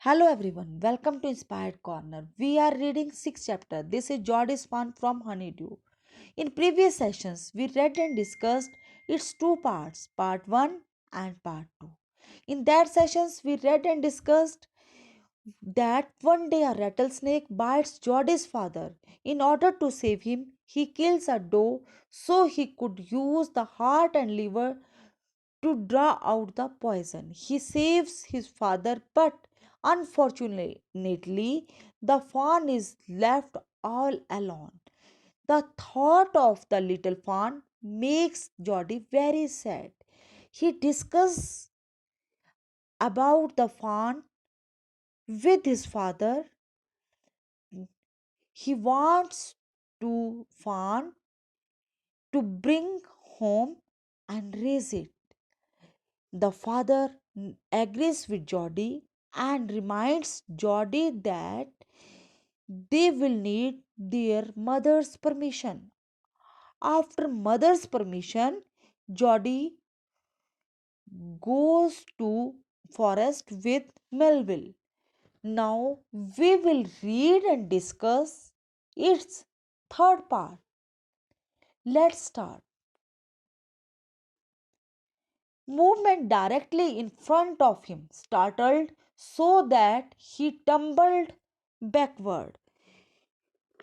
Hello everyone, welcome to Inspired Corner. We are reading 6th chapter. This is Jordy's Fun from Honeydew. In previous sessions, we read and discussed its two parts, part 1 and part 2. In that sessions, we read and discussed that one day a rattlesnake bites Jordy's father. In order to save him, he kills a doe so he could use the heart and liver to draw out the poison. He saves his father, but unfortunately, the fawn is left all alone. The thought of the little fawn makes Jody very sad. He discusses about the fawn with his father. He wants to fawn to bring home and raise it. The father agrees with Jody and reminds Jody that they will need their mother's permission. After mother's permission, Jody goes to forest with Melville. Now we will read and discuss its third part. Let's start. Movement directly in front of him startled so that he tumbled backward.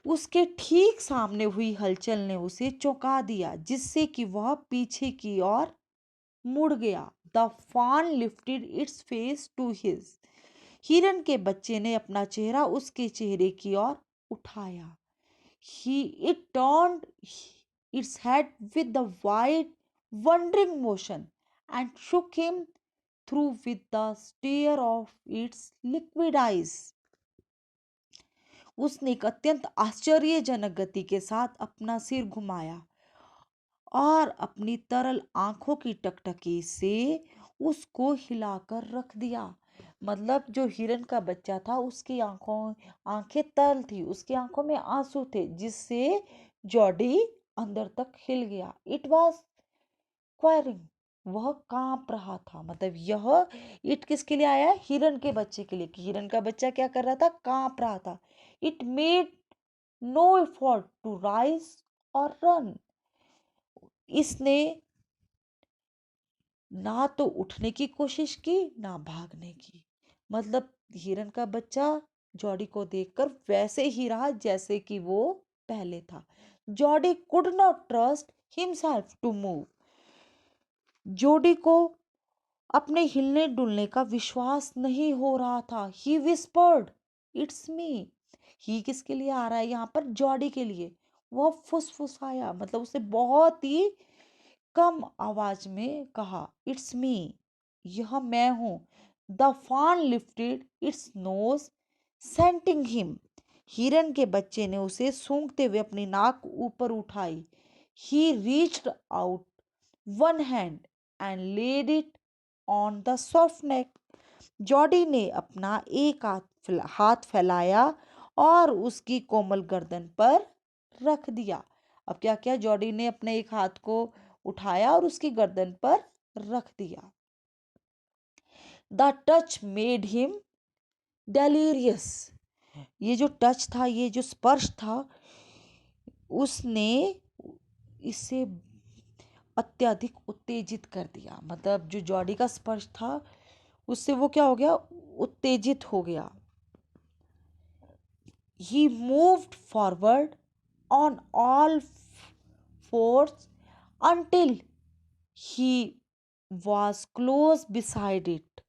उसके ठीक सामने हुई हलचल ने उसे चौंका दिया जिससे कि वह पीछे की ओर मुड़ गया. The fawn lifted its face to his. हिरन के बच्चे ने अपना चेहरा उसके चेहरे की ओर उठाया. He it turned its head with the wide wandering motion and shook him through with the stare of its liquid eyes. उसने एक अत्यंत आश्चर्यजनक गति के साथ अपना सिर घुमाया और अपनी तरल आंखों की टकटकी से उसको हिलाकर रख दिया. मतलब जो हिरन का बच्चा था उसकी आंखें तरल थी, उसकी आंखों में आंसू थे जिससे जॉडी अंदर तक हिल गया. इट वॉज क्वायरिंग, वह कांप रहा था. मतलब यह इट किसके लिए आया है? हिरन के बच्चे के लिए. कि हिरन का बच्चा क्या कर रहा था? कांप रहा था. It made no effort to rise और रन. इसने ना तो उठने की कोशिश की ना भागने की. मतलब हिरन का बच्चा जॉडी को देखकर वैसे ही रहा जैसे कि वो पहले था. Jody could not trust himself to move. Jody को अपने हिलने डुलने का विश्वास नहीं हो रहा था. ही विस्पर्ड, इट्स मी. ही किसके लिए आ रहा है यहाँ पर? जॉडी के लिए. वह फुसफुसाया, मतलब उसे बहुत ही कम आवाज में कहा, इट्स मी, यह मैं हूं. The fawn lifted its nose scenting him. हिरन के बच्चे ने उसे सूंघते हुए अपनी नाक ऊपर उठाई. He reached out one hand and laid it on the soft neck. Jody ने अपना एक हाथ फैलाया और उसकी कोमल गर्दन पर रख दिया. अब क्या किया? जॉडी ने अपने एक हाथ को उठाया और उसकी गर्दन पर रख दिया. The touch made him delirious. ये जो टच था, ये जो स्पर्श था, उसने इसे अत्यधिक उत्तेजित कर दिया. मतलब जो जॉडी का स्पर्श था उससे वो क्या हो गया? उत्तेजित हो गया. He moved forward on all fours until he was close beside it.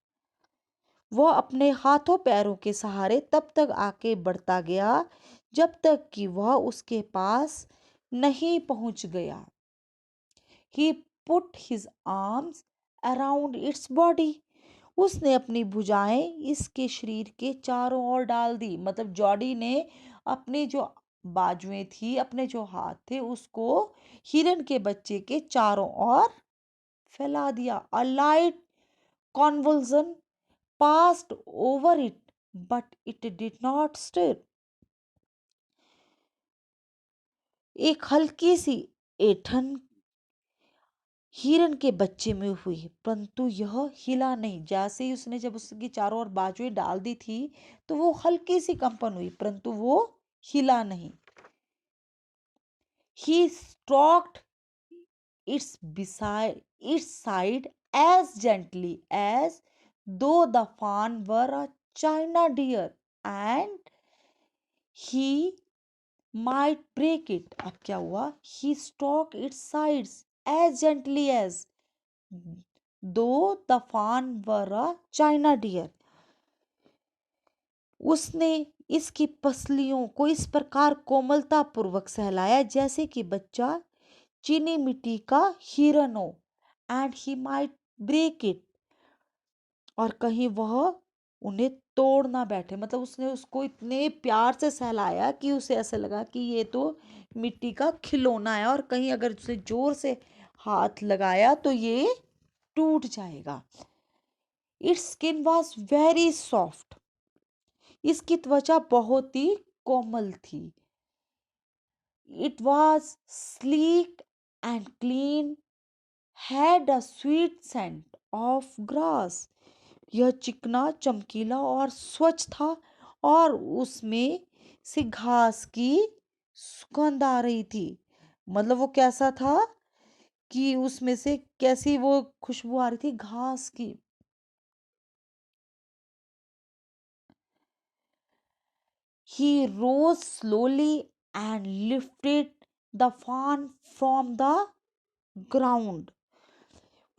वह अपने हाथों पैरों के सहारे तब तक आगे बढ़ता गया जब तक कि वह उसके पास नहीं पहुंच गया. He put his arms around its body. उसने अपनी भुजाएं इसके शरीर के चारों ओर डाल दी. मतलब जॉडी ने अपनी जो बाजुएं थी, अपने जो हाथ थे, उसको हिरन के बच्चे के चारों ओर फैला दिया. अ light convulsion passed over it, but it did not stir. एक हल्की सी ऐंठन हिरन के बच्चे में हुई, परंतु यह हिला नहीं। जैसे ही उसने जब उसकी चारों ओर बाजुएं डाल दी थी तो वो हल्की सी कंपन हुई, परंतु वो हिला नहीं। He stroked its beside its side as gently as though the fawn were a china deer and he might break it. अब क्या हुआ? He stroked its sides as gently as though the fawn were a china deer. उसने इसकी पसलियों को इस प्रकार कोमलता पूर्वक सहलाया जैसे कि बच्चा चीनी मिट्टी का हिरन हो। And he might break it, और कहीं वह उन्हें तोड़ ना बैठे। मतलब उसने उसको इतने प्यार से सहलाया कि उसे ऐसा लगा कि ये तो मिट्टी का खिलौना है, और कहीं अगर उसे जोर से हाथ लगाया तो ये टूट जाएगा। Its skin was very soft, इसकी त्वचा बहुत ही कोमल थी। It was sleek and clean, had a sweet scent of grass, यह चिकना चमकीला और स्वच्छ था, और उसमें से घास की सुगंध आ रही थी। मतलब वो कैसा था कि उसमें से कैसी वो खुशबू आ रही थी घास की। He rose slowly and lifted the fawn from the ground.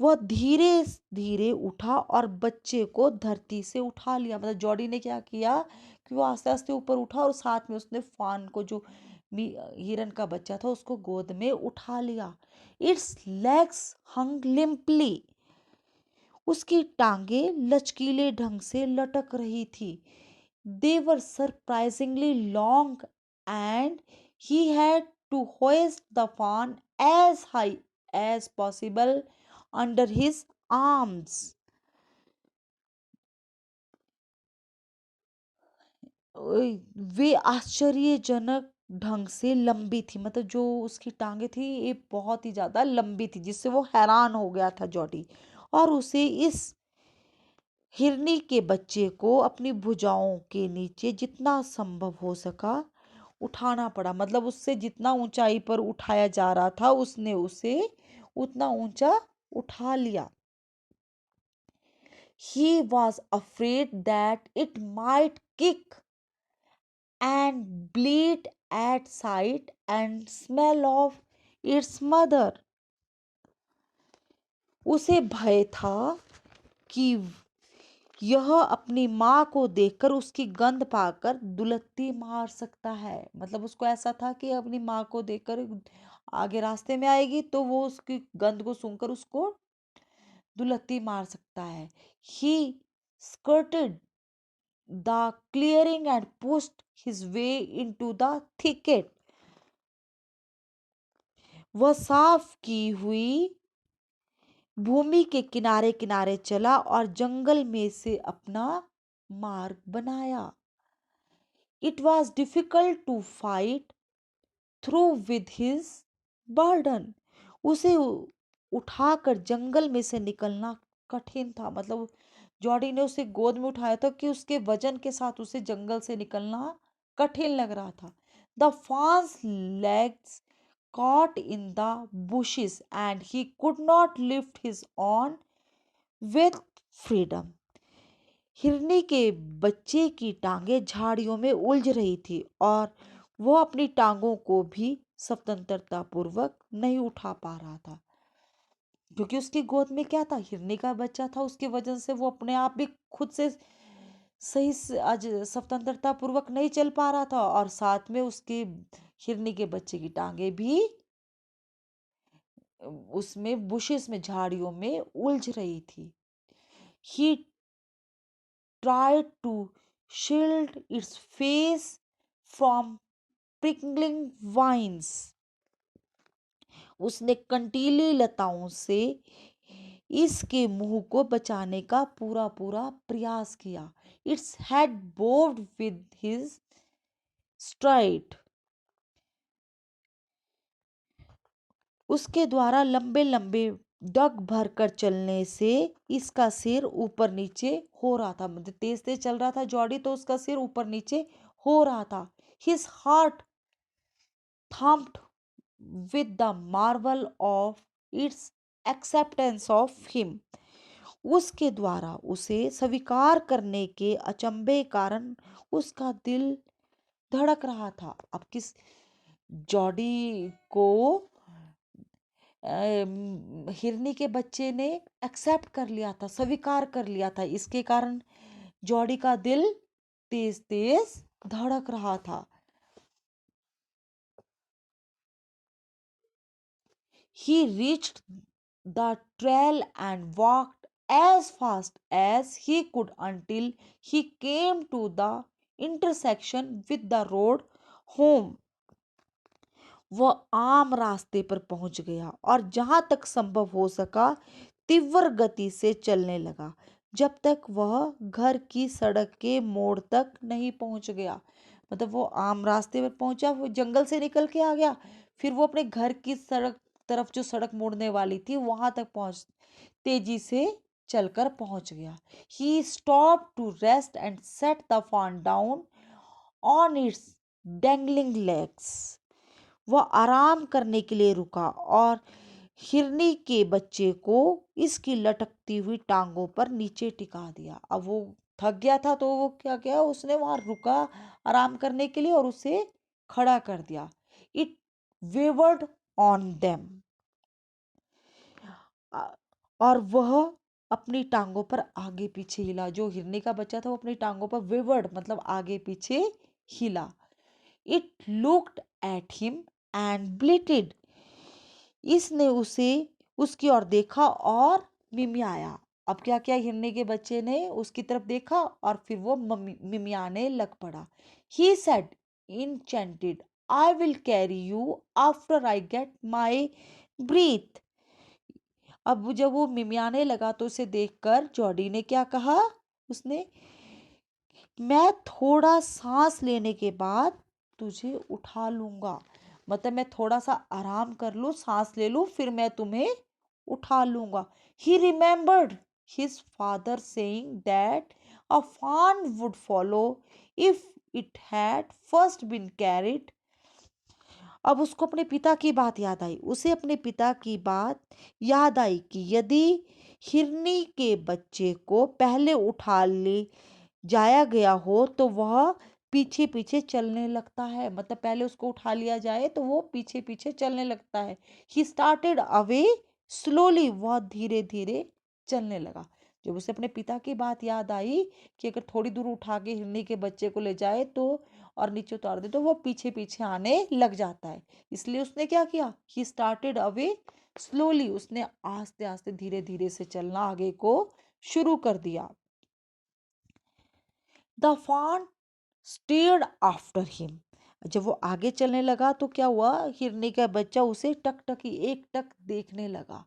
वह धीरे धीरे उठा और बच्चे को धरती से उठा लिया। मतलब जॉडी ने क्या किया कि वो आस्ते आस्ते ऊपर उठा और साथ में उसने फान को, जो हिरन का बच्चा था, उसको गोद में उठा लिया। इट्स लेग्स हंग लिम्पली, उसकी टांगे लचकीले ढंग से लटक रही थी। They were surprisingly long and he had to hoist the fawn as high as possible under his arms. वे आश्चर्यजनक ढंग से लंबी थी। मतलब जो उसकी टांगे थी ये बहुत ही ज्यादा लंबी थी, जिससे वो हैरान हो गया था जॉडी, और उसे इस हिरनी के बच्चे को अपनी भुजाओं के नीचे जितना संभव हो सका उठाना पड़ा। मतलब उससे जितना ऊंचाई पर उठाया जा रहा था उसने उसे उतना ऊंचा उठा लिया। He was afraid that it might kick and bleed at sight and smell of its mother. उसे भय था कि यह अपनी माँ को देखकर उसकी गंध पाकर दुलत्ती मार सकता है। मतलब उसको ऐसा था कि अपनी माँ को देखकर आगे रास्ते में आएगी तो वो उसकी गंध को सूंघकर उसको दुलत्ती मार सकता है। ही skirted the clearing and pushed his way into the thicket. वह साफ की हुई भूमि के किनारे किनारे चला और जंगल में से अपना मार्ग बनाया। It was difficult to fight through with his burden. उसे उठाकर जंगल में से निकलना कठिन था। मतलब जॉडी ने उसे गोद में उठाया था कि उसके वजन के साथ उसे जंगल से निकलना कठिन लग रहा था। The fawn's legs caught in the bushes and he could not lift his own with freedom. हिरनी के बच्चे की टांगे झाड़ियों में उलझ रही थी और वो अपनी टांगों को भी स्वतंत्रता पूर्वक नहीं उठा पा रहा था, क्योंकि उसकी गोद में क्या था, हिरनी का बच्चा था। उसकी वजह से वो अपने आप भी खुद से सही से आज स्वतंत्रता पूर्वक नहीं चल पा रहा था, और साथ में उसकी हिरनी के बच्चे की टांगे भी उसमें बुशेस में, झाड़ियों में उलझ रही थी। ही tried to shield its face from prickling vines. उसने कंटीली लताओं से इसके मुंह को बचाने का पूरा पूरा प्रयास किया। Its head bowed with his stride. उसके द्वारा लंबे लंबे डग भर कर चलने से इसका सिर ऊपर नीचे हो रहा था, मतलब तेज तेज चल रहा था जॉडी, तो उसका सिर ऊपर नीचे हो रहा था। His heart thumped with the marvel of its acceptance of him. उसके द्वारा उसे स्वीकार करने के अचंभे कारण उसका दिल धड़क रहा था। अब किस जॉडी को हिरनी के बच्चे ने एक्सेप्ट कर लिया था, स्वीकार कर लिया था, इसके कारण जॉडी का दिल तेज तेज धड़क रहा था। He reached the trail and walked as fast as he could until he came to the intersection with the road home। वह आम रास्ते पर पहुंच गया और जहां तक संभव हो सका तीव्र गति से चलने लगा, जब तक वह घर की सड़क के मोड़ तक नहीं पहुंच गया। मतलब वो आम रास्ते पर पहुंचा, वो जंगल से निकल के आ गया, फिर वो अपने घर की सड़क तरफ, जो सड़क मुड़ने वाली थी वहां तक पहुंच तेजी से चलकर पहुंच गया। He stop to rest and set the fawn down on its dangling legs. वह आराम करने के लिए रुका और हिरनी के बच्चे को इसकी लटकती हुई टांगों पर नीचे टिका दिया। अब वो थक गया था, तो वो क्या किया, उसने वहां रुका आराम करने के लिए और उसे खड़ा कर दिया। It wayward on them. और वह अपनी टांगों पर आगे पीछे हिला। जो हिरनी का बच्चा था वो अपनी टांगों पर वेवर्ड मतलब आगे पीछे हिला। It looked at him and bleated. इसने उसे उसकी ओर देखा और मिमियाया। अब क्या किया, हिरनी के बच्चे ने उसकी तरफ देखा और फिर वो मिमियाने लग पड़ा। He said enchanted, I will carry you after I get my breath. अब जब वो मिमियाने लगा तो उसे देखकर जॉडी ने क्या कहा, उसने, मैं थोड़ा सांस लेने के बाद तुझे उठा लूंगा। मतलब मैं थोड़ा सा आराम कर लूं, सांस ले लूं, फिर मैं तुम्हें उठा लूंगा। He remembered his father saying that a fawn would follow if it had first been carried। अब उसको अपने पिता की बात याद आई, उसे अपने पिता की बात याद आई कि यदि हिरनी के बच्चे को पहले उठा ले जाया गया हो तो वह पीछे पीछे चलने लगता है। मतलब पहले उसको उठा लिया जाए तो वो पीछे पीछे चलने लगता है। ही स्टार्टेड अवे स्लोली, वह धीरे धीरे चलने लगा। जब उसे अपने पिता की बात याद आई कि अगर थोड़ी दूर उठा के हिरनी के बच्चे को ले जाए तो और नीचे उतार दे तो वो पीछे पीछे आने लग जाता है, इसलिए उसने क्या किया, ही स्टार्टेड अवे स्लोली, उसने आस्ते आस्ते धीरे धीरे से चलना आगे को शुरू कर दिया। The fawn stared after him. जब वो आगे चलने लगा तो क्या हुआ, हिरनी का बच्चा उसे टकटकी एक टक देखने लगा।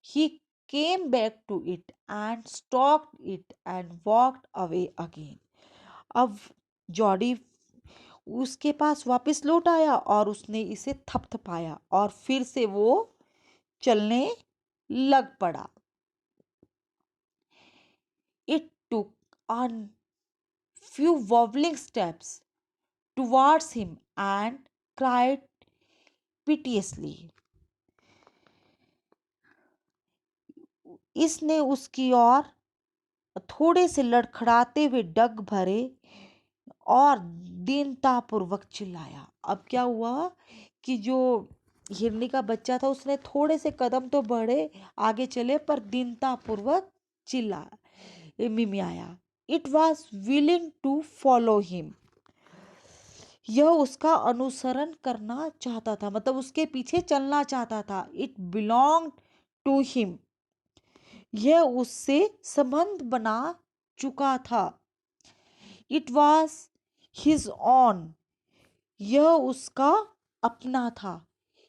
He came back to it and stalked it and walked away again. अब जॉडी उसके पास वापस लौट आया और उसने इसे थपथपाया और फिर से वो चलने लग पड़ा। It took on few wobbling steps towards him and cried piteously। इसने उसकी ओर थोड़े से लड़खड़ाते हुए डग भरे और दीनतापूर्वक चिल्लाया। अब क्या हुआ कि जो हिरनी का बच्चा था उसने थोड़े से कदम तो बढ़े आगे चले पर दीनतापूर्वक चिल्ला मिमियाया। It was willing to follow him. यह उसका अनुसरण करना चाहता था, मतलब उसके पीछे चलना चाहता था। It belong to him. यह उससे संबंध बना चुका था। It was his own. यह उसका अपना था।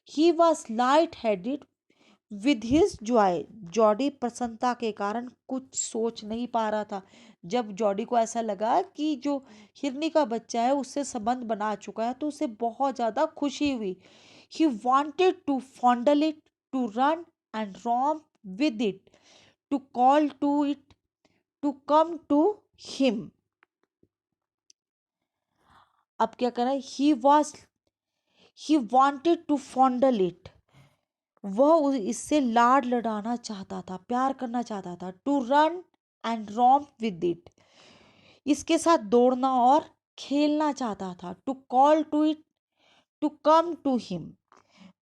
He was light headed with his joy. Jody प्रसन्नता के कारण कुछ सोच नहीं पा रहा था। जब जॉडी को ऐसा लगा कि जो हिरनी का बच्चा है उससे संबंध बना चुका है तो उसे बहुत ज्यादा खुशी हुई। He wanted to fondle it, to run and romp with it, to call to it to come to him. अब क्या करा, he wanted to fondle it, वह इससे लाड लड़ाना चाहता था, प्यार करना चाहता था। To run and romp with it, इसके साथ दौड़ना और खेलना चाहता था। To call to it to come to him,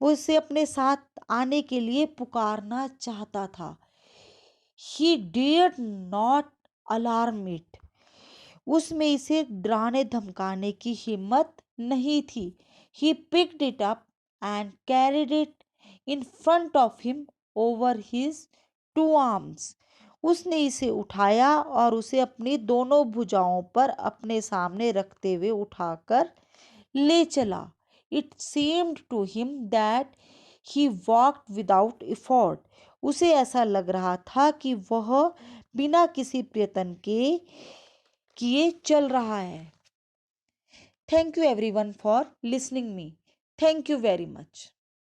वो इसे अपने साथ आने के लिए पुकारना चाहता था। He dared not alarm it, उसमें इसे डराने धमकाने की हिम्मत नहीं थी। He picked it up and carried it in front of him over his two arms, उसने इसे उठाया और उसे अपनी दोनों भुजाओं पर अपने सामने रखते हुए उठाकर ले चला। It seemed to him that he walked without effort, उसे ऐसा लग रहा था कि वह बिना किसी प्रयत्न के किए चल रहा है। Thank you everyone for listening me. Thank you very much.